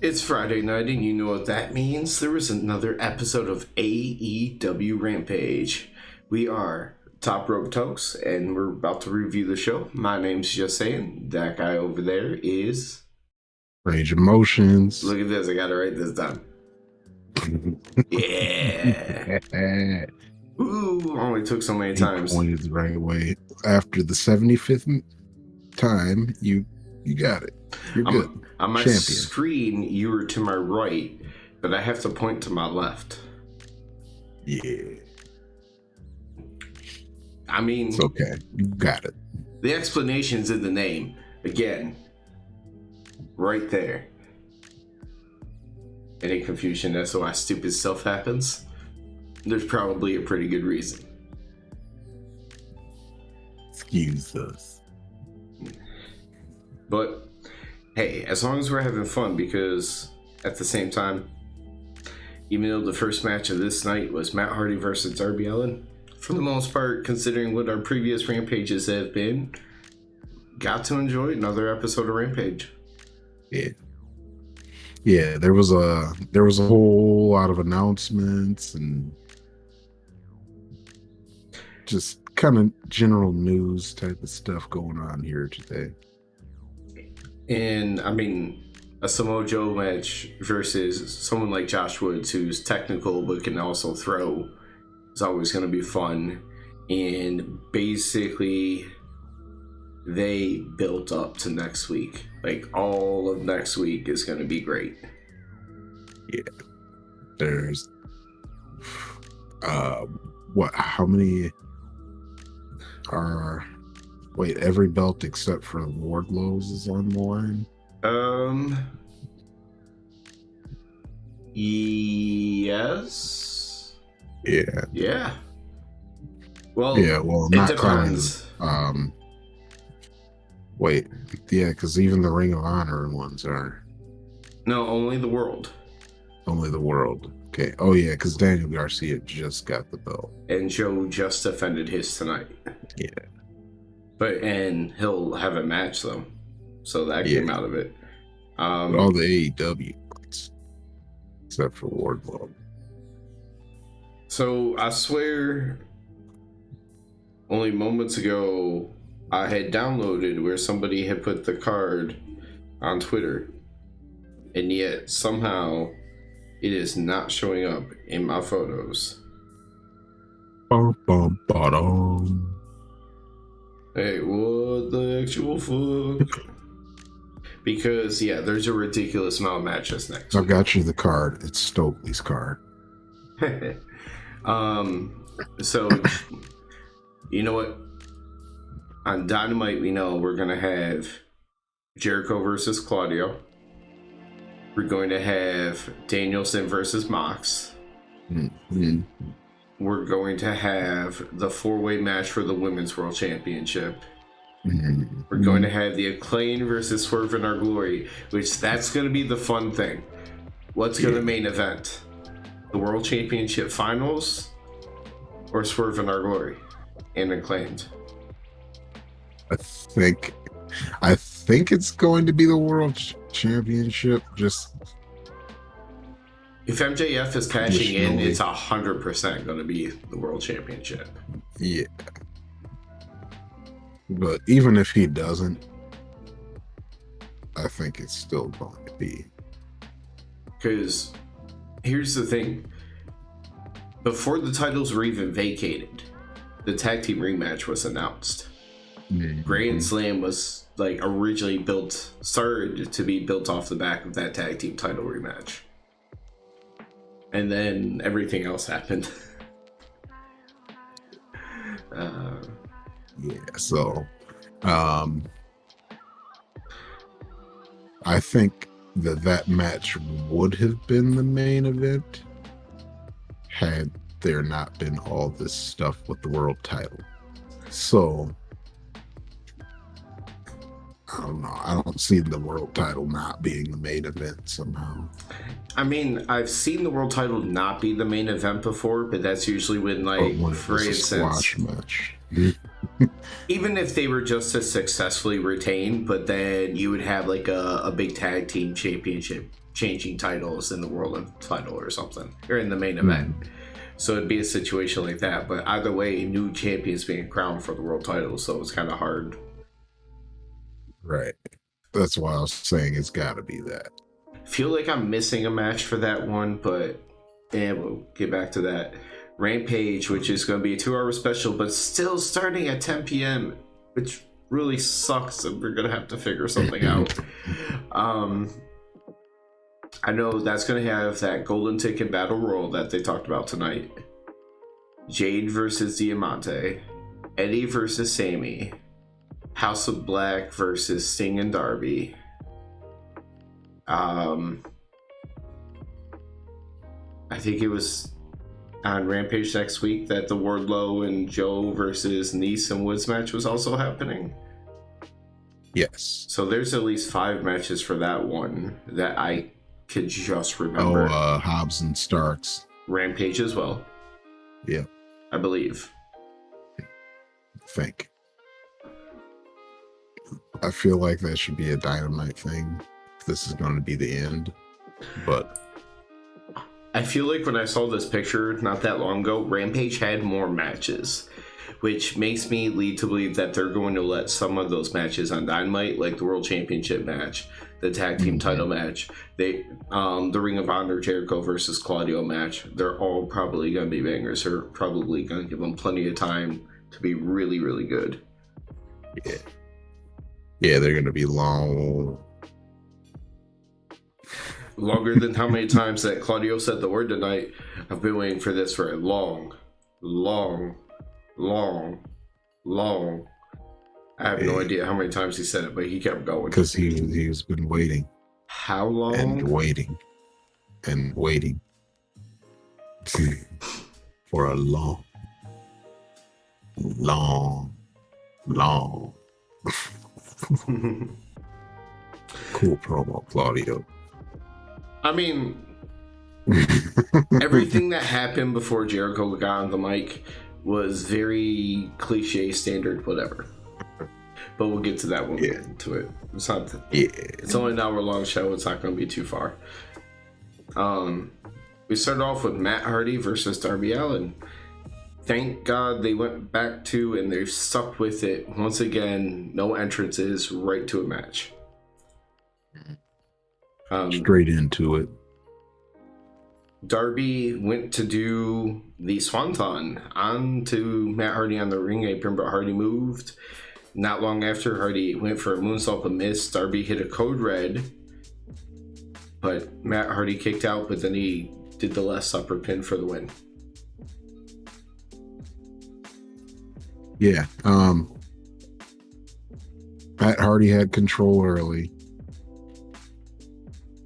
It's Friday night, and you know what that means. There was another episode of AEW Rampage. We are Top Rope Tokes, and we're about to review the show. My name's Just Saying. That guy over there is... Range of Motions. Look at this. I got it right this time. Yeah. Ooh, only took so many times. Pointed the right way. After the 75th time, you got it. You're good. On my screen, you were to my right, but I have to point to my left. Yeah. I mean... It's okay. You got it. The explanation's in the name. Again. Right there. Any confusion as to why stupid stuff happens? There's probably a pretty good reason. Excuse us. But... hey, as long as we're having fun, because at the same time, even though the first match of this night was Matt Hardy versus Darby Allin, for the most part, considering what our previous Rampages have been, got to enjoy another episode of Rampage. Yeah, there was a whole lot of announcements and just kind of general news type of stuff going on here today. And, I mean, a Samoa Joe match versus someone like Josh Woods, who's technical but can also throw, is always going to be fun. And basically, they built up to next week. Like, all of next week is going to be great. Yeah. There's... how many are... Wait, every belt except for Wardlow's is on the line? Yes. Yeah. Well, not counting. Wait, yeah, because even the Ring of Honor ones are. No, only the World. Only the World. Okay. Oh yeah, because Daniel Garcia just got the belt, and Joe just defended his tonight. Yeah. And he'll have a match though, so that came out of it. All the AEW points, except for Wardlow. So I swear, only moments ago, I had downloaded where somebody had put the card on Twitter, and yet somehow it is not showing up in my photos. Bum, bum, ba-dum. Hey, what the actual fuck? Because, yeah, there's a ridiculous amount of matches next week. I got you the card. It's Stokely's card. So, you know what? On Dynamite, we know we're going to have Jericho versus Claudio. We're going to have Danielson versus Mox. Mm-hmm. We're going to have the four-way match for the Women's World Championship. Mm-hmm. We're going to have the Acclaim versus Swerve in Our Glory, which that's going to be the fun thing. What's going to main event? The World Championship Finals or Swerve in Our Glory and Acclaimed? I think it's going to be the World Championship. Just if MJF is cashing in, it's 100% going to be the World Championship. Yeah. But even if he doesn't, I think it's still going to be. Because here's the thing. Before the titles were even vacated, the tag team rematch was announced. Mm-hmm. Grand Slam was like originally started to be built off the back of that tag team title rematch. And then everything else happened. So I think that match would have been the main event had there not been all this stuff with the world title. So I don't know. I don't see the world title not being the main event somehow. I mean, I've seen the world title not be the main event before, but that's usually when, like, for instance, squash match. Even if they were just to successfully retain, but then you would have like a big tag team championship changing titles in the world title or something, or in the main event. So it'd be a situation like that. But either way, new champions being crowned for the world title, so it's kind of hard. Right. That's why I was saying it's got to be that. Feel like I'm missing a match for that one, but we'll get back to that. Rampage, which is going to be a 2-hour special, but still starting at 10 p.m., which really sucks, and we're going to have to figure something out. I know that's going to have that golden ticket battle royal that they talked about tonight. Jade versus Diamante, Eddie versus Sammy, House of Black versus Sting and Darby. I think it was on Rampage next week that the Wardlow and Joe versus Nice and Woods match was also happening. Yes. So there's at least 5 matches for that one that I could just remember. Hobbs and Starks. Rampage as well. Yeah. I believe. I feel like that should be a Dynamite thing. This is going to be the end. But I feel like when I saw this picture not that long ago, Rampage had more matches, which makes me lead to believe that they're going to let some of those matches on Dynamite, like the World Championship match, the Tag Team title match, the Ring of Honor Jericho versus Claudio match, they're all probably going to be bangers. They're probably going to give them plenty of time to be really, really good. Yeah, they're going to be long. Longer than how many times that Claudio said the word tonight. I've been waiting for this for a long. I have no idea how many times he said it, but he kept going. Because he's been waiting. How long? And waiting. For a long. Cool promo, Claudio. I mean, everything that happened before Jericho got on the mic was very cliche, standard, whatever. But we'll get to that when we get into it. It's not. It's only an hour-long show. It's not going to be too far. We started off with Matt Hardy versus Darby Allin. Thank God they went back to and they've stuck with it. Once again, no entrances, right to a match. Straight into it. Darby went to do the Swanton onto Matt Hardy on the ring apron, but Hardy moved. Not long after, Hardy went for a moonsault but missed. Darby hit a code red, but Matt Hardy kicked out, but then he did the last upper pin for the win. Yeah. Matt Hardy had control early,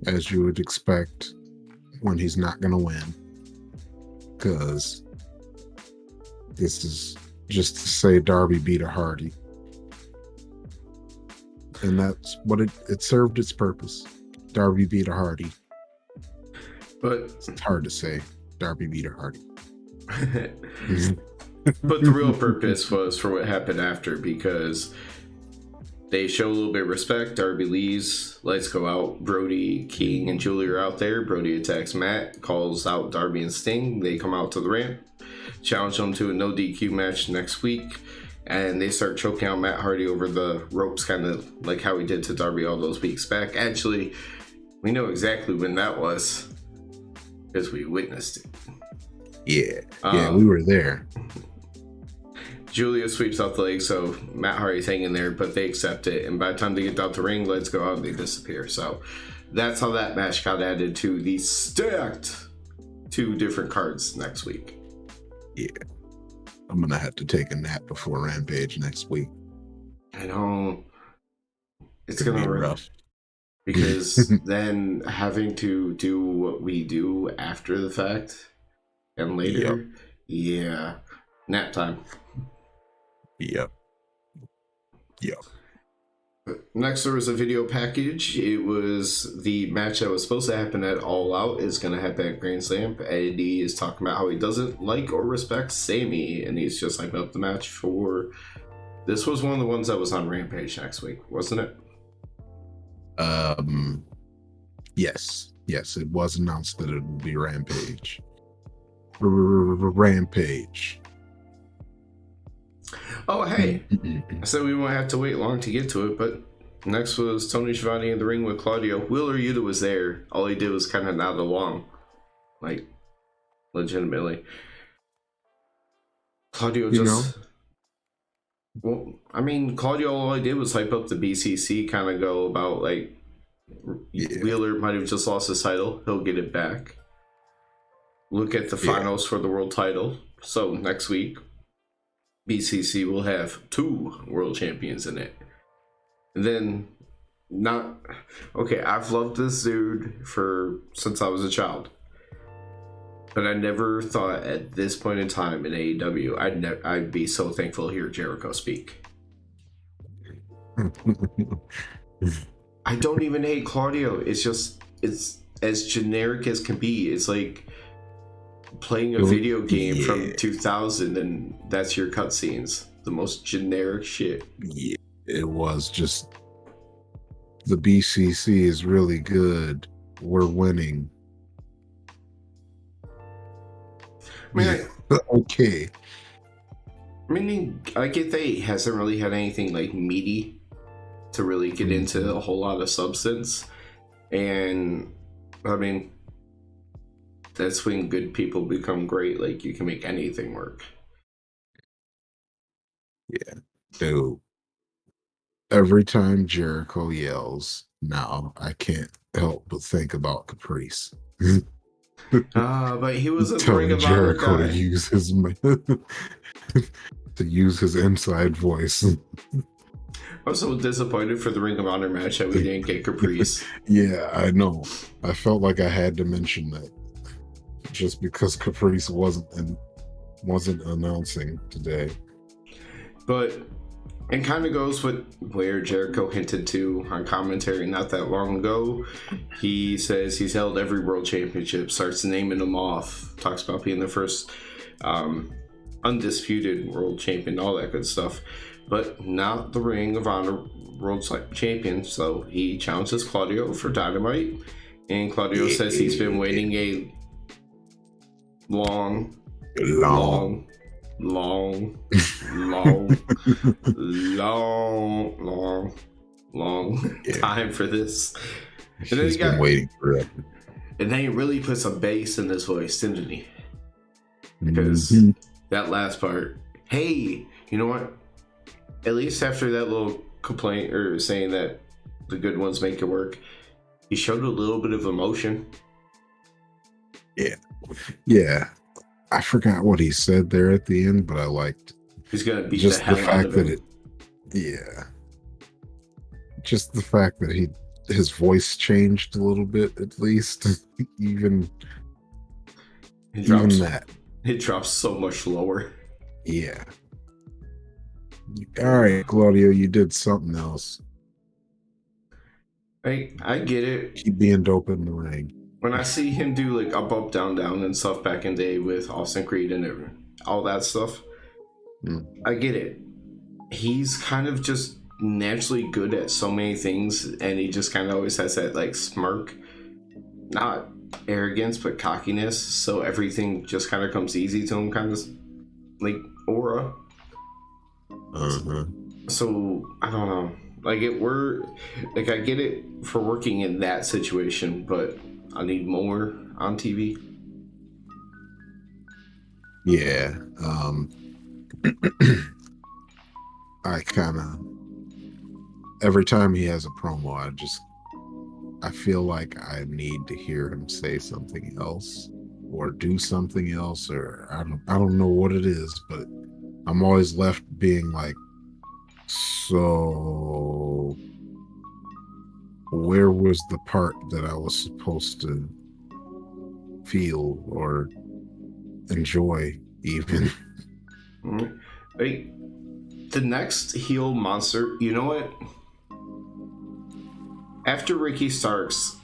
as you would expect when he's not going to win, because this is just to say Darby beat a Hardy, and that's what it served its purpose. Darby beat a Hardy, but it's hard to say Darby beat a Hardy. But the real purpose was for what happened after, because they show a little bit of respect. Darby leaves, lights go out. Brody, King, and Julie are out there. Brody attacks Matt, calls out Darby and Sting. They come out to the ramp, challenge them to a no DQ match next week, and they start choking out Matt Hardy over the ropes, kind of like how he did to Darby all those weeks back. Actually, we know exactly when that was, because we witnessed it. Yeah, we were there. Julia sweeps out the leg, so Matt Hardy's hanging there, but they accept it. And by the time they get out the ring, lights go out and they disappear. So that's how that match got added to the stacked 2 different cards next week. Yeah. I'm going to have to take a nap before Rampage next week. I know. It's going to be rough. Because then having to do what we do after the fact and later, yeah, nap time. Yep. Next, there was a video package. It was the match that was supposed to happen at All Out is going to happen at Grand Slam. Eddie is talking about how he doesn't like or respect Sammy, and he's just hyping up the match for... This was one of the ones that was on Rampage next week, wasn't it? Yes. Yes, it was announced that it would be Rampage. Rampage. Oh, hey. I said we won't have to wait long to get to it, but next was Tony Schiavone in the ring with Claudio. Wheeler Yuta was there. All he did was kind of nod along. Like, legitimately. Claudio just... Well, I mean, Claudio, all he did was hype up the BCC, kind of go about, like, Wheeler might have just lost his title. He'll get it back. Look at the finals for the world title. So, next week, BCC will have 2 world champions in it. And then, I've loved this dude since I was a child. But I never thought at this point in time in AEW, I'd be so thankful to hear Jericho speak. I don't even hate Claudio. It's as generic as can be. It's like playing a video game from 2000 and that's your cutscenes. The most generic shit. Yeah, it was just the BCC is really good. We're winning. I mean, okay. I mean, I get that he hasn't really had anything like meaty to really get into a whole lot of substance. And I mean, that's when good people become great. Like, you can make anything work. Yeah, dude. Every time Jericho yells, now I can't help but think about Caprice. But he was a telling Ring of Honor Jericho guy. to use his inside voice. I'm so disappointed for the Ring of Honor match that we didn't get Caprice. Yeah, I know. I felt like I had to mention that just because Caprice wasn't announcing today. But it kind of goes with where Jericho hinted to on commentary not that long ago. He says he's held every world championship, starts naming them off, talks about being the first undisputed world champion, all that good stuff, but not the Ring of Honor world champion. So he challenges Claudio for Dynamite, and Claudio says he's been waiting a long time for this. And then he's been waiting forever. And then he really put some bass in his voice, didn't he? Because that last part, hey, you know what? At least after that little complaint or saying that the good ones make it work, he showed a little bit of emotion. Yeah. I forgot what he said there at the end, but I liked he's gonna beat just the hell out of him. Just the fact that his voice changed a little bit, at least. even that. It drops so much lower. Yeah. All right, Claudio, you did something else. I get it. Keep being dope in the ring. When I see him do like up, down, down and stuff back in the day with Austin Creed and all that stuff, I get it. He's kind of just naturally good at so many things, and he just kind of always has that like smirk, not arrogance but cockiness, so everything just kind of comes easy to him, kind of like aura. So I don't know, like I get it for working in that situation, but I need more on TV. Yeah. I kind of, every time he has a promo, I feel like I need to hear him say something else or do something else, or I don't know what it is, but I'm always left being like, so where was the part that I was supposed to feel or enjoy even? Like, the next heel monster, you know what? After Ricky Starks,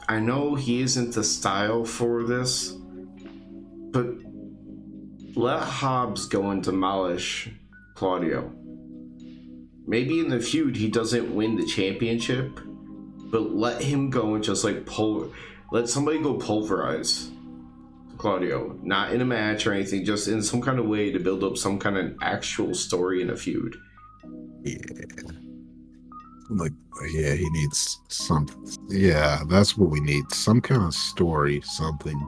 I know he isn't the style for this, but let Hobbs go and demolish Claudio. Maybe in the feud he doesn't win the championship, but let him go and just like pull. let somebody go pulverize Claudio, not in a match or anything, just in some kind of way to build up some kind of actual story in a feud. Yeah. Like, yeah, he needs something. Yeah, that's what we need. Some kind of story, something.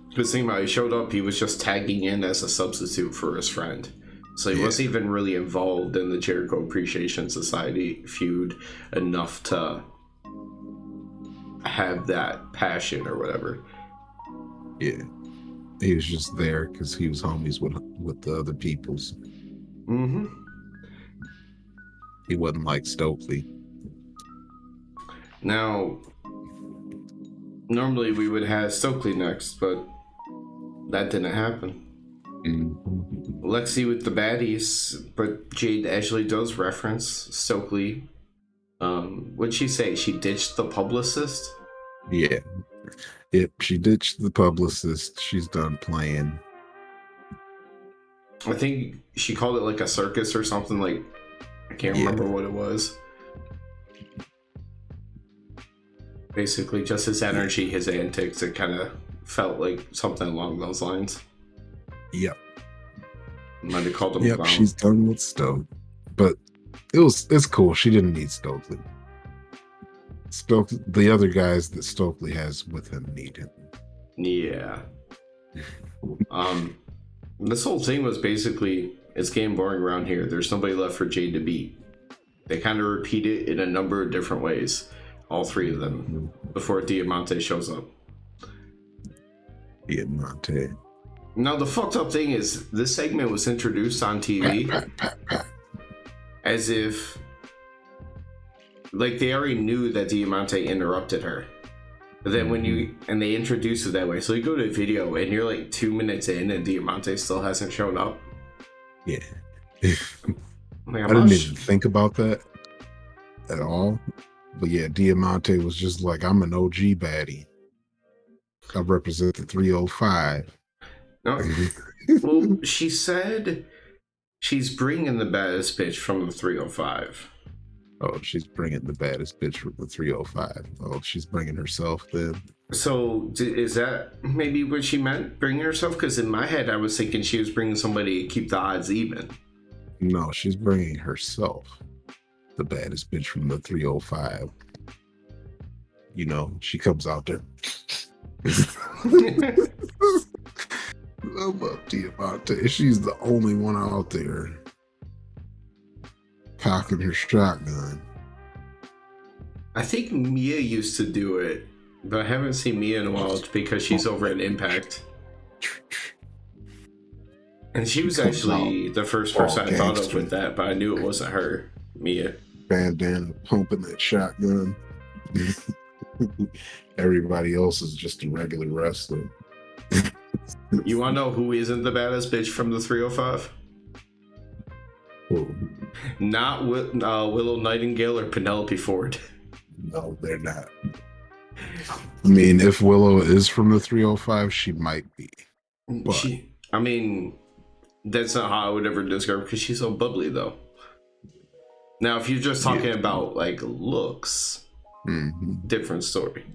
Because think about it, he showed up, he was just tagging in as a substitute for his friend. So he wasn't even really involved in the Jericho Appreciation Society feud enough to have that passion or whatever. Yeah. He was just there because he was homies with the other peoples. Mm-hmm. He wasn't like Stokely. Now, normally we would have Stokely next, but that didn't happen. Mm-hmm. Lexi with the baddies, but Jade actually does reference Stokely. What'd she say? She ditched the publicist? Yeah. Yep, she ditched the publicist. She's done playing. I think she called it like a circus or something. Like, I can't remember what it was. Basically, just his energy, his antics. It kind of felt like something along those lines. Yep. Might have called him. Yep, she's done with Stoke, but it's cool. She didn't need Stokely. The other guys that Stokely has with him need him. Yeah. This whole thing was basically, it's getting boring around here. There's nobody left for Jade to beat. They kind of repeat it in a number of different ways, all three of them, before Diamante shows up. Diamante. Now, the fucked up thing is, this segment was introduced on TV as if, like, they already knew that Diamante interrupted her. But then and they introduce it that way. So you go to video and you're like 2 minutes in and Diamante still hasn't shown up. Yeah. Like, I didn't even think about that at all. But yeah, Diamante was just like, I'm an OG baddie. I represent the 305. No. Well, she said she's bringing the baddest bitch from the 305. Oh, she's bringing the baddest bitch from the 305. Oh, she's bringing herself then. So is that maybe what she meant, bringing herself? Because in my head, I was thinking she was bringing somebody to keep the odds even. No, she's bringing herself, the baddest bitch from the 305. You know, she comes out there. I love Diamante. She's the only one out there cocking her shotgun. I think Mia used to do it, but I haven't seen Mia in a while because she's over at Impact. And she was actually the first person I thought of with that, but I knew it wasn't her, Mia. Bandana pumping that shotgun. Everybody else is just a regular wrestler. You want to know who isn't the baddest bitch from the 305? Who? Not Willow Nightingale or Penelope Ford. No, they're not. I mean, if Willow is from the 305, she might be. But that's not how I would ever describe her because she's so bubbly, though. Now, if you're just talking about like looks, different story.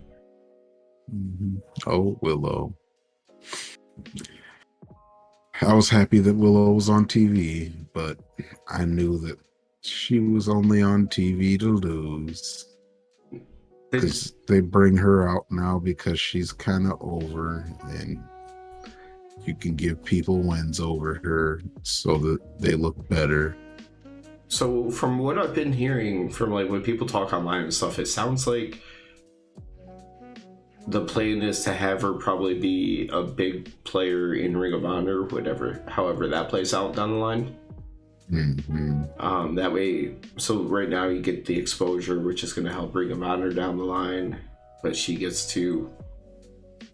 Oh, Willow. I was happy that Willow was on TV, but I knew that she was only on TV to lose. Because they bring her out now because she's kind of over, and you can give people wins over her so that they look better. So from what I've been hearing from like when people talk online and stuff, it sounds like the plan is to have her probably be a big player in Ring of Honor, however that plays out down the line. That way, so right now you get the exposure, which is going to help Ring of Honor down the line, but she gets to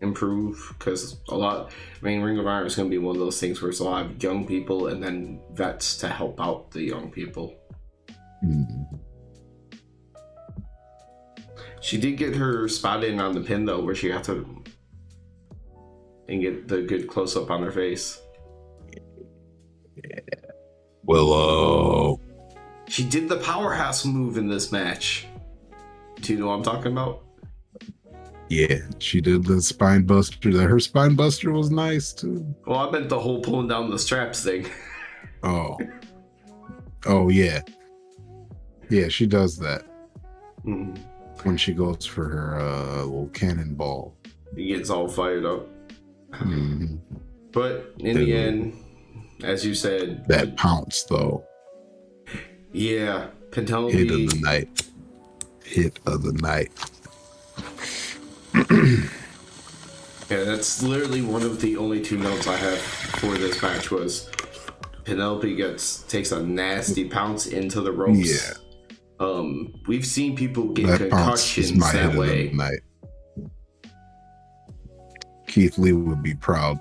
improve because Ring of Honor is going to be one of those things where it's a lot of young people and then vets to help out the young people. She did get her spot in on the pin though, where she got to and get the good close up on her face. Willow. She did the powerhouse move in this match. Do you know what I'm talking about? Yeah, she did the spine buster. Her spine buster was nice too. Well, I meant the whole pulling down the straps thing. Oh, oh yeah, yeah. She does that Mm. when she goes for her little cannonball. He gets all fired up. Mm-hmm. But in the end, as you said, that pounce though. Yeah, Penelope. Hit of the night. Hit of the night. Yeah, that's literally one of the only two notes I have for this match was Penelope takes a nasty pounce into the ropes. Yeah. We've seen people get that concussions that way. Night. Keith Lee would be proud.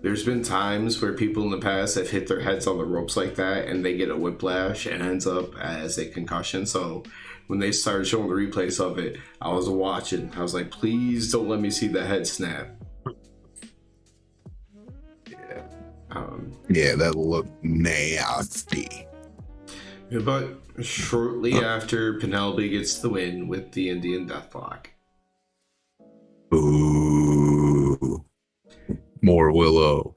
There's been times where people in the past have hit their heads on the ropes like that and they get a whiplash and ends up as a concussion. So when they started showing the replays of it, I was watching. I was like, please don't let me see the head snap. Yeah. Yeah, that looked nasty. But shortly after, Penelope gets the win with the Indian Deathlock. Ooh. More Willow.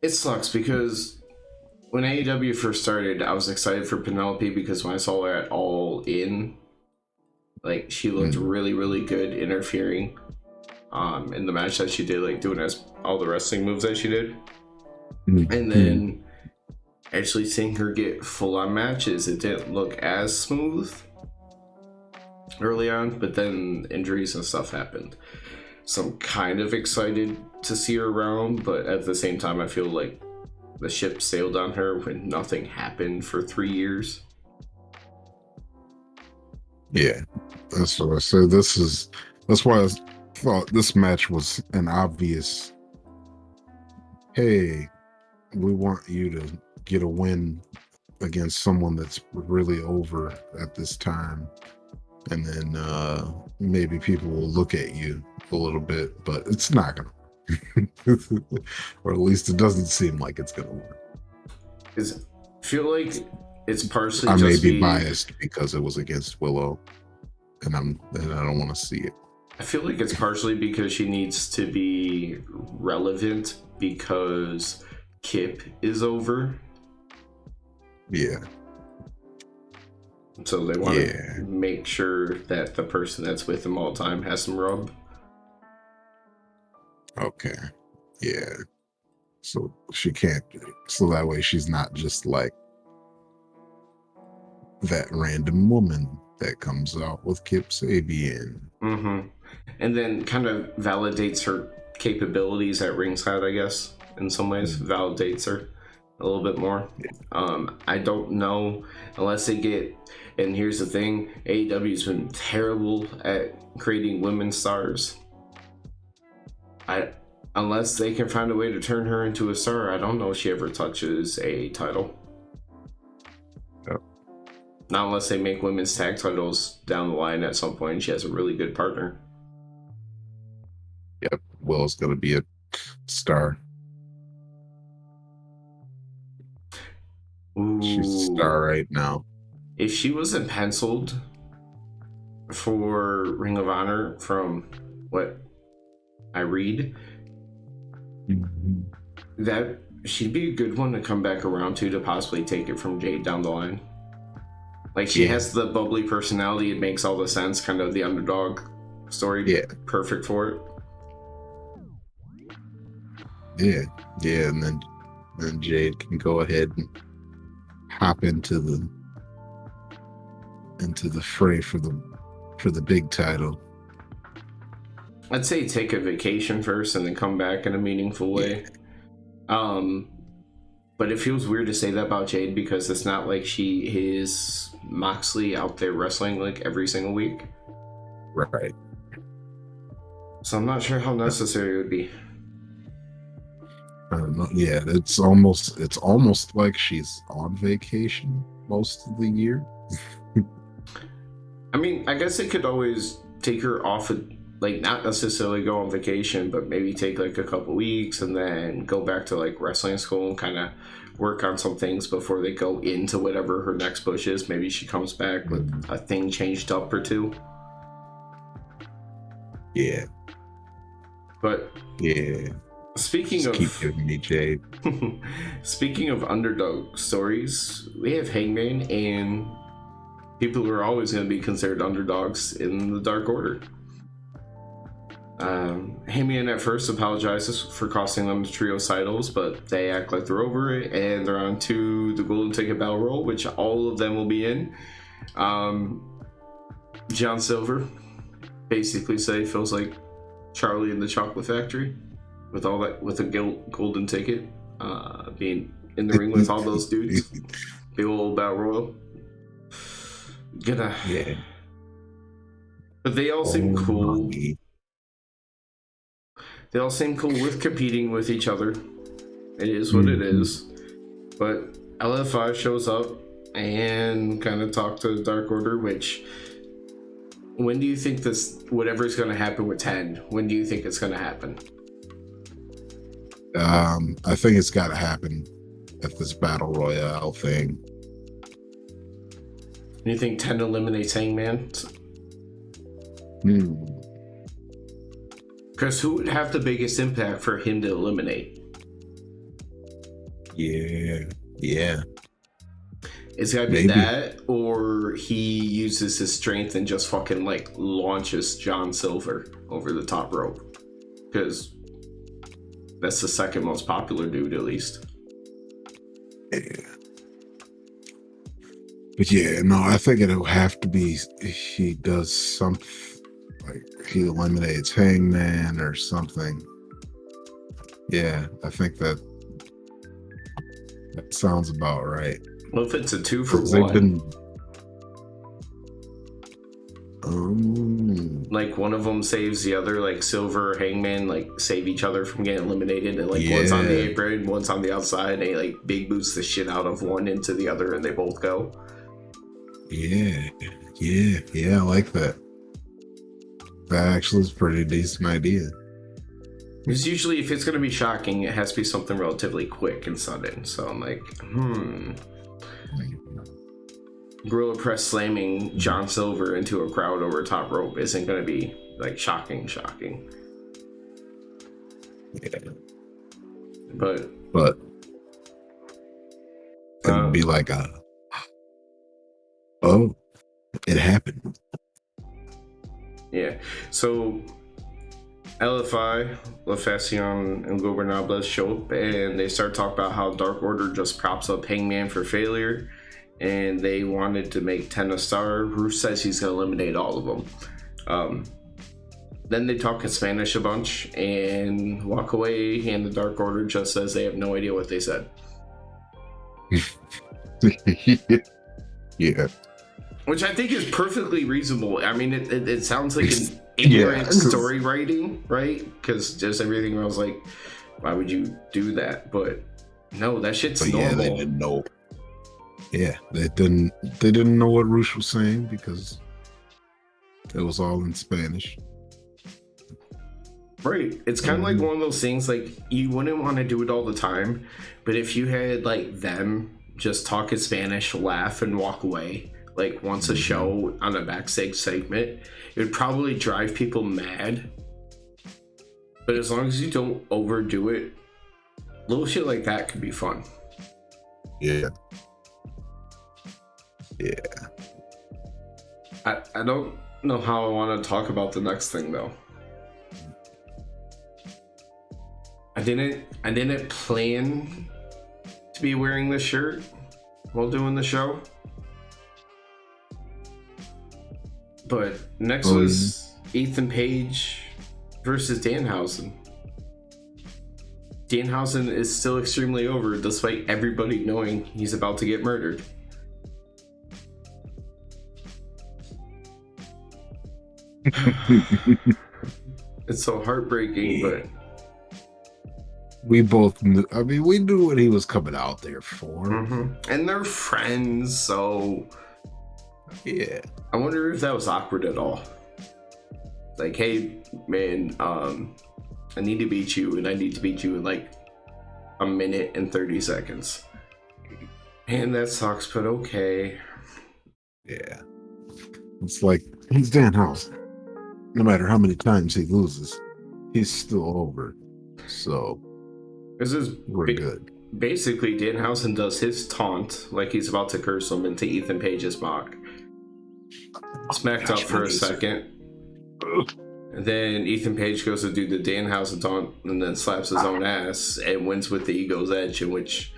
It sucks because when AEW first started, I was excited for Penelope because when I saw her at All In, like she looked really, really good interfering in the match that she did, like doing all the wrestling moves that she did. And then actually seeing her get full-on matches, it didn't look as smooth early on, but then injuries and stuff happened. So I'm kind of excited to see her around, but at the same time, I feel like the ship sailed on her when nothing happened for 3 years. Yeah, that's what I said. That's why I thought this match was an obvious, hey, we want you to get a win against someone that's really over at this time. And then maybe people will look at you a little bit, but it's not gonna work. Or at least it doesn't seem like it's gonna work. I feel like it's partially I may be biased because it was against Willow, and I don't want to see it. I feel like it's partially because she needs to be relevant because Kip is over. Yeah. So they want to make sure that the person that's with them all the time has some rub. Okay. Yeah. So she can't. So that way she's not just like that random woman that comes out with Kip Sabian. Mm-hmm. And then kind of validates her capabilities at ringside, I guess, in some ways. Validates her a little bit more. I don't know unless they get, and here's the thing, AEW's been terrible at creating women stars. Unless they can find a way to turn her into a star, I don't know if she ever touches a title. Yep. Not unless they make women's tag titles down the line at some point. She has a really good partner. Yep, Will's gonna be a star. Ooh. She's a star right now. If she wasn't penciled for Ring of Honor from what I read, that she'd be a good one to come back around to possibly take it from Jade down the line. Like she has the bubbly personality, it makes all the sense, kind of the underdog story. Yeah. Perfect for it. Yeah, and then Jade can go ahead and hop into the fray for the big title. I'd say take a vacation first and then come back in a meaningful way. But it feels weird to say that about Jade because it's not like she is Moxley out there wrestling like every single week. Right. So I'm not sure how necessary it would be. I don't know. Yeah, it's almost like she's on vacation most of the year. I mean, I guess they could always take her off of, like, not necessarily go on vacation, but maybe take like a couple weeks and then go back to like wrestling school and kind of work on some things before they go into whatever her next push is. Maybe she comes back with a thing changed up or two. Yeah. But Yeah. speaking Just keep of giving me Jade. speaking of underdog stories, we have Hangman and people who are always going to be considered underdogs in the Dark Order. Heyman at first apologizes for costing them the trio titles, but they act like they're over it, and they're on to the Golden Ticket Battle Royal, which all of them will be in. John Silver basically said he feels like Charlie in the Chocolate Factory with all that, with a golden ticket, being in the ring with all those dudes. Big old Battle Royal. Yeah. But they all seem cool. Mommy. They all seem cool with competing with each other. It is what it is. But LFI shows up and kind of talk to the Dark Order, which, when do you think this, whatever's going to happen with 10, when do you think it's going to happen? I think it's got to happen at this Battle Royale thing. You think 10 eliminates Hangman? Because who would have the biggest impact for him to eliminate? Yeah. It's gotta be that, or he uses his strength and just fucking like launches John Silver over the top rope. Because that's the second most popular dude, at least. Yeah. But yeah, no, I think it'll have to be he does something, like he eliminates Hangman or something. Yeah, I think that sounds about right. Well, if it's a 2 for 1, like one of them saves the other, like Silver or Hangman, like save each other from getting eliminated, and like one's on the apron, one's on the outside, and they like big boots the shit out of one into the other, and they both go. Yeah, I like that. That actually is a pretty decent idea. Because usually, if it's going to be shocking, it has to be something relatively quick and sudden. So I'm like, Gorilla Press slamming John Silver into a crowd over a top rope isn't going to be like shocking. Yeah. But it'd be like it happened. Yeah. So LFI, LaFacion, and Gobernables show up, and they start talking about how Dark Order just props up Hangman for failure, and they wanted to make 10 a star. Bruce says he's going to eliminate all of them. Then they talk in Spanish a bunch and walk away, and the Dark Order just says they have no idea what they said. Yeah. Which I think is perfectly reasonable. I mean, it sounds like an ignorant story writing, right? Because just everything, I was like, why would you do that? But no, that shit's normal. Yeah, they didn't know. Yeah, they didn't know what Roosh was saying because it was all in Spanish. Right. It's kind of like one of those things, like, you wouldn't want to do it all the time, but if you had like them just talk in Spanish, laugh, and walk away, like once a show on a backstage segment, it would probably drive people mad. But as long as you don't overdo it, little shit like that could be fun. Yeah. I don't know how I want to talk about the next thing though. I didn't plan to be wearing this shirt while doing the show. But next was Ethan Page versus Danhausen. Danhausen is still extremely over despite everybody knowing he's about to get murdered. It's so heartbreaking, but we both knew. I mean, we knew what he was coming out there for. And they're friends, so yeah. I wonder if that was awkward at all. Like, hey, man, I need to beat you, and I need to beat you in like a minute and 30 seconds. And that sucks, but okay. Yeah. It's like, he's Danhausen. no matter how many times he loses, he's still over. So This is we're good. Basically, Danhausen does his taunt like he's about to curse him into Ethan Page's mock. Smacked up for a second. And then Ethan Page goes to do the Danhausen taunt and then slaps his own ass and wins with the Ego's Edge, in which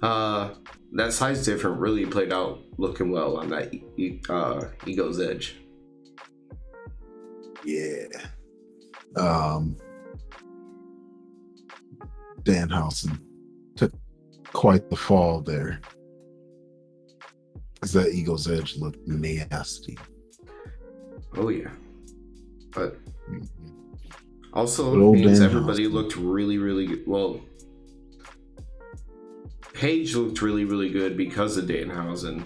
that side's different really played out looking well on that Ego's Edge. Yeah. Danhausen took quite the fall there. Because that Ego's Edge looked nasty. Oh, yeah. But also But means everybody looked really, really good. Well, Page looked really, really good because of Danhausen.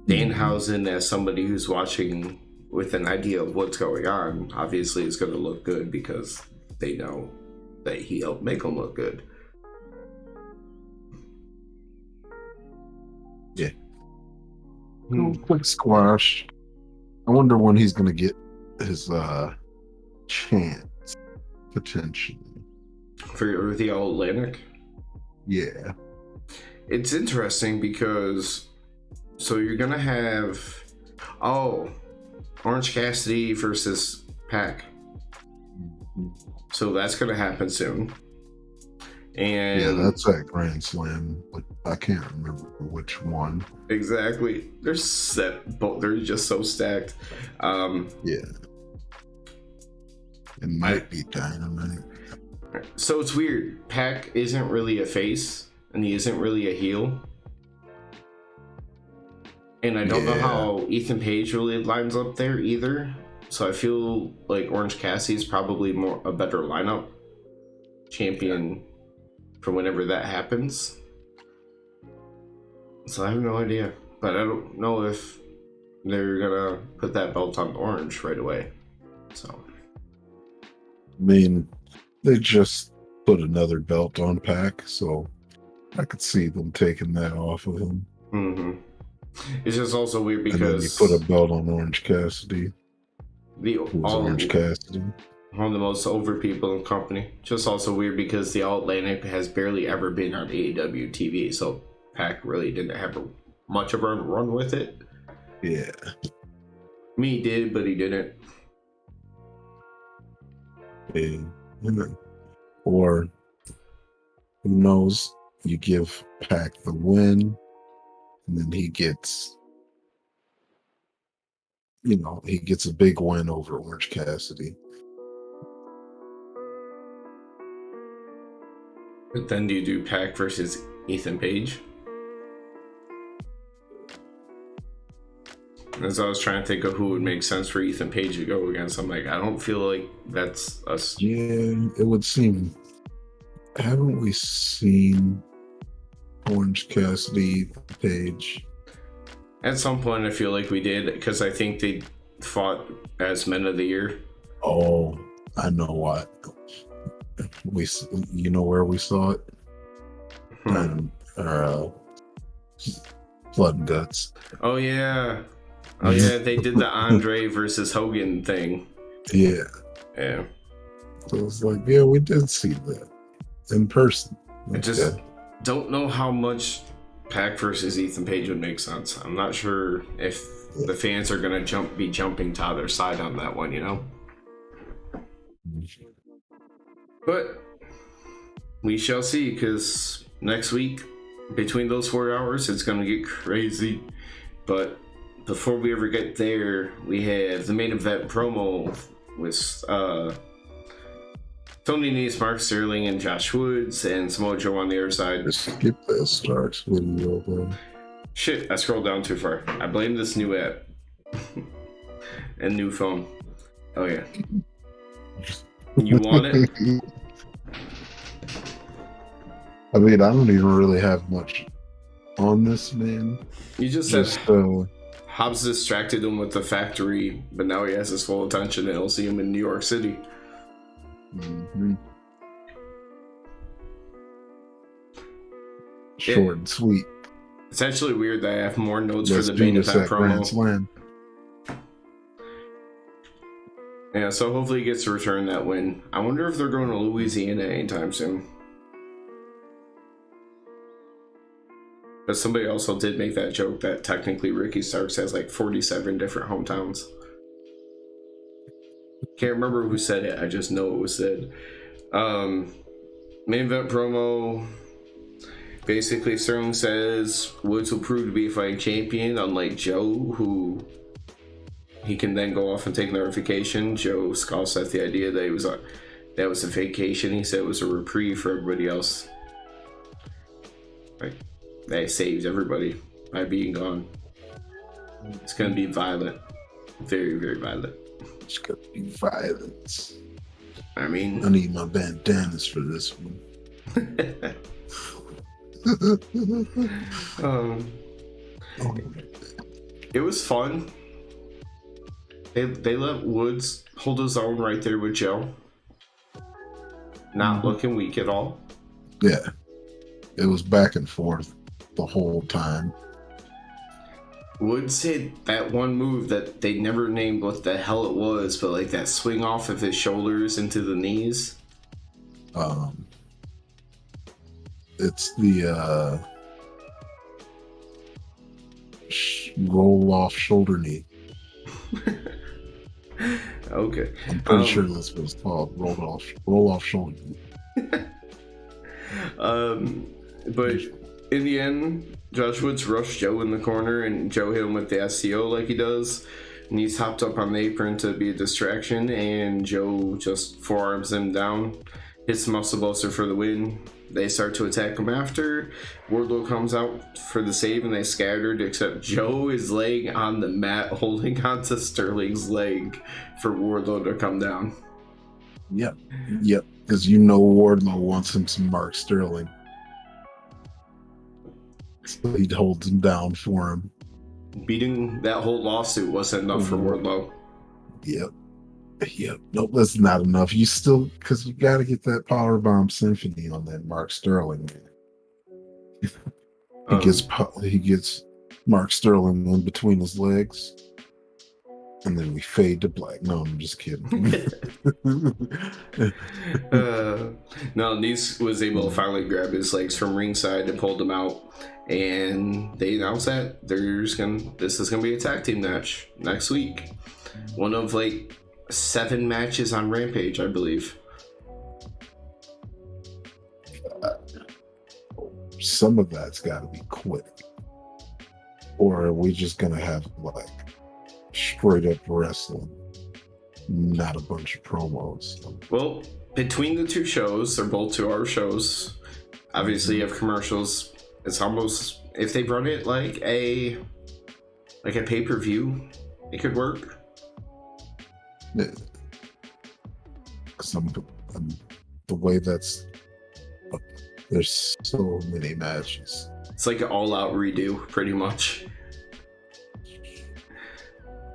Danhausen, as somebody who's watching with an idea of what's going on, obviously is going to look good because they know that he helped make him look good. Yeah. Quick squash. I wonder when he's going to get his chance, potentially. For the All-Atlantic? Yeah. It's interesting because so you're gonna have Orange Cassidy versus Pac. So that's gonna happen soon. And yeah, that's that Grand Slam, but I can't remember which one. Exactly. They're just so stacked. Yeah. It might be Dynamite. So it's weird. Pac isn't really a face. And he isn't really a heel. And I don't know how Ethan Page really lines up there either. So I feel like Orange Cassidy is probably a better lineup champion for whenever that happens. So I have no idea. But I don't know if they're gonna put that belt on Orange right away. So I mean, they just put another belt on Pac, so I could see them taking that off of him. Mm-hmm. It's just also weird because and then you put a belt on Orange Cassidy. Orange Cassidy, one of the most over people in the company. Just also weird because the All-Atlantic has barely ever been on AEW TV, so Pac really didn't have much of a run with it. Yeah. Me did, but he didn't. Yeah. Or who knows? You give Pac the win, and then he gets, he gets a big win over Orange Cassidy. But then do you do Pac versus Ethan Page? As I was trying to think of who would make sense for Ethan Page to go against, I'm like, I don't feel like that's us. Yeah, it would seem. Haven't we seen Orange Cassidy Page? At some point, I feel like we did, because I think they fought as Men of the Year. Oh, I know what. You know where we saw it? Blood and Guts. Oh yeah, they did the Andre versus Hogan thing. Yeah. So it's like, yeah, we did see that in person. I just don't know how much Pac versus Ethan Page would make sense. I'm not sure if the fans are gonna be jumping to either side on that one, But we shall see, because next week, between those 4 hours, it's gonna get crazy. But before we ever get there, we have the main event promo with Tony Nese, Mark Sterling, and Josh Woods, and Samoa Joe on the other side. Just skip that starts video, bro. Shit, I scrolled down too far. I blame this new app. And new phone. Oh yeah. You want it? I mean, I don't even really have much on this, man. You just said Hobbs distracted him with the factory, but now he has his full attention and he'll see him in New York City. Mm-hmm. Short and sweet. It's actually weird that I have more notes for the main event promo. Yeah, so hopefully he gets to return that win. I wonder if they're going to Louisiana anytime soon. But somebody also did make that joke that technically Ricky Starks has like 47 different hometowns. Can't remember who said it, I just know it was said. Main event promo. Basically, Sterling says Woods will prove to be a fighting champion, unlike Joe, who he can then go off and take another vacation. Joe scoffs at the idea that that was a vacation. He said it was a reprieve for everybody else. Like, they saved everybody by being gone. It's gonna be violent, very, very violent. It's gonna be violence. I mean, I need my bandanas for this one. It was fun. They let Woods hold his own right there with Joe. Not looking weak at all. Yeah. It was back and forth the whole time. Woods hit that one move that they never named what the hell it was, but like that swing off of his shoulders into the knees. It's the roll off shoulder knee. Okay. I'm pretty sure that's what it's called. Roll off shoulder knee. But in the end, Josh Woods rushed Joe in the corner, and Joe hit him with the SCO like he does. And he's hopped up on the apron to be a distraction, and Joe just forearms him down, hits the muscle buster for the win. They start to attack him after. Wardlow comes out for the save, and they scattered, except Joe is laying on the mat, holding onto Sterling's leg for Wardlow to come down. Yep. Because Wardlow wants him some Mark Sterling. So he holds him down for him. Beating that whole lawsuit wasn't enough for Wardlow. Yep. Nope, that's not enough. Because you got to get that Powerbomb Symphony on that Mark Sterling. He gets Mark Sterling in between his legs, and then we fade to black. No, I'm just kidding. No, Nice was able to finally grab his legs from ringside and pulled them out, and they announced that this is gonna be a tag team match next week. One of like 7 matches on Rampage, I believe. Some of that's got to be quick, or are we just gonna have like straight up wrestling, not a bunch of promos? Well, between the two shows, they're both 2-hour shows. Obviously, you have commercials. It's almost, if they run it like a pay-per-view, it could work. Yeah. The way there's so many matches. It's like an all-out redo, pretty much.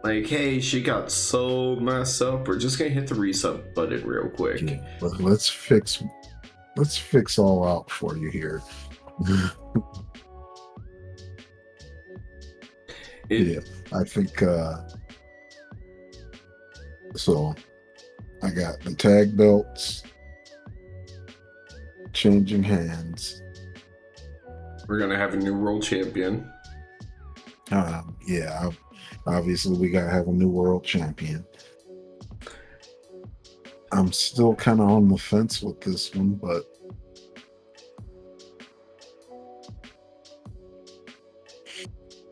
Like, hey, she got so messed up. We're just gonna hit the reset button real quick. Yeah, but let's fix all out for you here. Yeah, I think so. I got the tag belts changing hands. We're gonna have a new world champion. Yeah, obviously we gotta have a new world champion. I'm still kind of on the fence with this one, but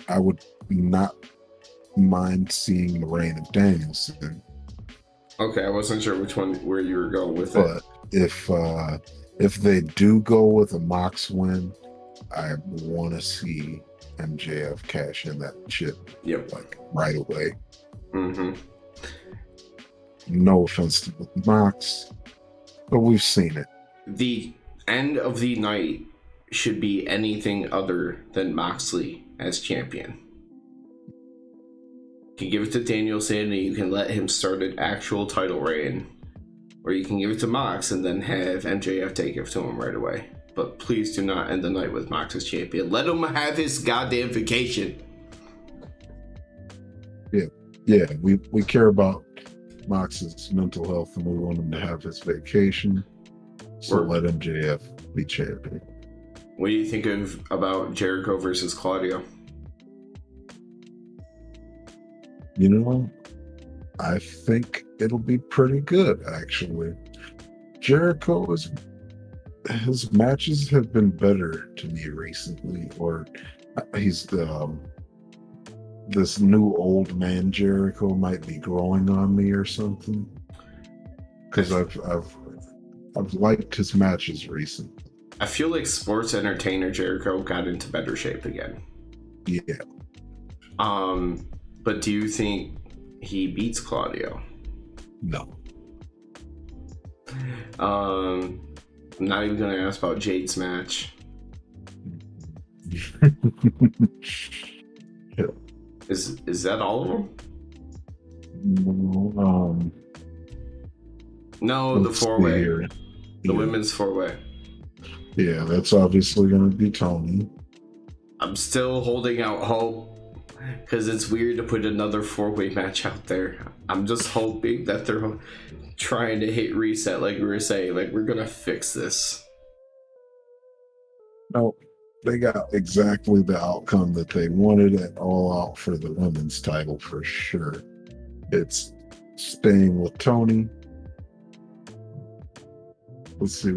I would not mind seeing the reign of Danielson. Okay, I wasn't sure where you were going with it. But if they do go with a Mox win, I want to see MJF cash in that chip. Yep. Like right away. Mm-hmm. No offense to Mox, but we've seen it. The end of the night should be anything other than Moxley as champion. You can give it to Danielson and you can let him start an actual title reign. Or you can give it to Mox and then have MJF take it to him right away. But please do not end the night with Mox as champion. Let him have his goddamn vacation. Yeah, we care about Mox's mental health, and we want him to have his vacation. So let MJF be champion. What do you think about Jericho versus Claudio? You know, I think it'll be pretty good, actually. Jericho his matches have been better to me recently, or he's this new old man Jericho might be growing on me or something. Because I've liked his matches recently. I feel like sports entertainer Jericho got into better shape again. Yeah. But do you think he beats Claudio? No. I'm not even gonna ask about Jade's match. Yeah. Is that all of them? No, the 4-way. The women's 4-way. Yeah, that's obviously going to be Tony. I'm still holding out hope because it's weird to put another 4-way match out there. I'm just hoping that they're trying to hit reset, like we were saying, like we're gonna fix this. No, they got exactly the outcome that they wanted at All Out for the women's title for sure. It's staying with Tony. Let's see.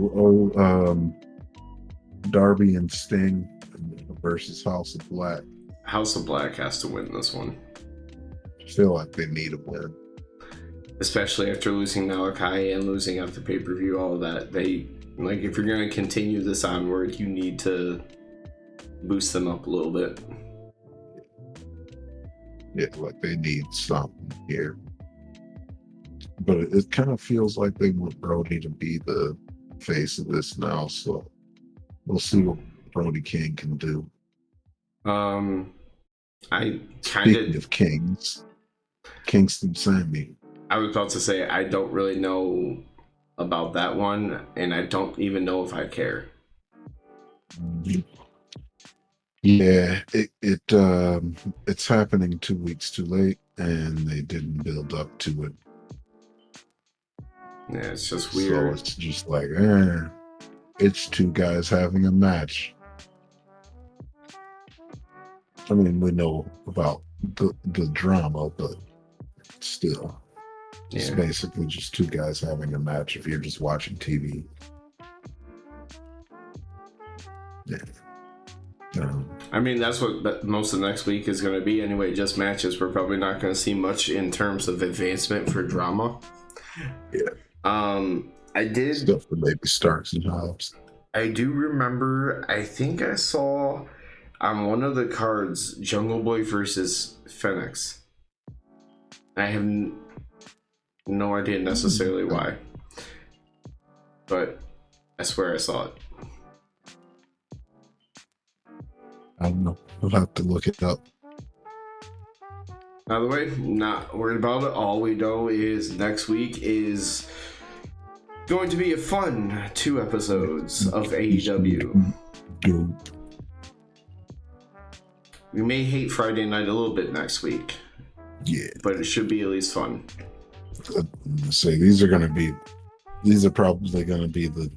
Darby and Sting versus House of Black. House of Black has to win this one. I feel like they need a win. Especially after losing Malachi and losing at the pay-per-view, all of that. If you're going to continue this onward, you need to boost them up a little bit. Yeah, like they need something here. But it kind of feels like they want Brody to be the face of this now, so we'll see what Brody King can do. Speaking of Kings, Kingston Sammy. I was about to say, I don't really know about that one, and I don't even know if I care. Yeah, it's happening 2 weeks too late, and they didn't build up to it. Yeah, it's just weird. So it's just like, it's two guys having a match. I mean, we know about the drama, but still, it's basically just two guys having a match if you're just watching TV. Yeah. I mean, that's what most of next week is going to be anyway, just matches. We're probably not going to see much in terms of advancement for drama. Yeah. I did stuff for maybe Starks and Hobbs. I do remember, I think I saw on one of the cards Jungle Boy versus Phoenix. I have no idea necessarily why, but I swear I saw it. I don't know. We'll have to look it up. By the way, not worried about it. All we know is next week is going to be a fun 2 episodes of AEW. We may hate Friday night a little bit next week. Yeah. But it should be at least fun. These are probably going to be the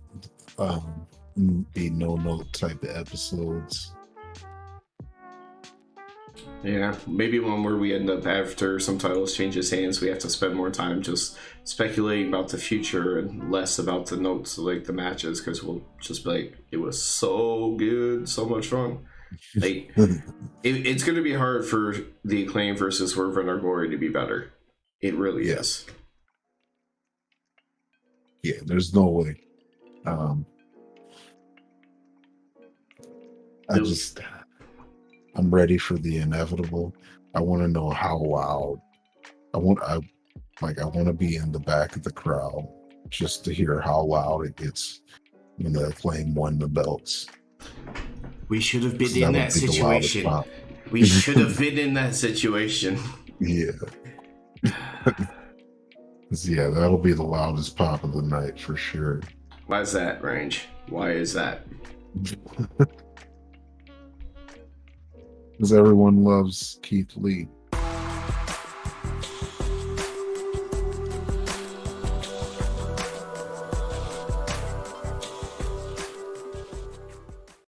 no-note type of episodes. Yeah, maybe one where we end up, after some titles changes hands, we have to spend more time just speculating about the future and less about the notes, like the matches, because we'll just be like, it was so good, so much fun. Like, it's going to be hard for the Acclaim versus Swerve and Our Glory to be better. It really is. Yeah, there's no way. I'm ready for the inevitable. I want to know how loud. I want to be in the back of the crowd just to hear how loud it gets when the Acclaim won the belts. We should have been in that situation. We should have been in that situation. Yeah. Yeah, that'll be the loudest pop of the night for sure. Why is that, Range? Why is that? Because everyone loves Keith Lee.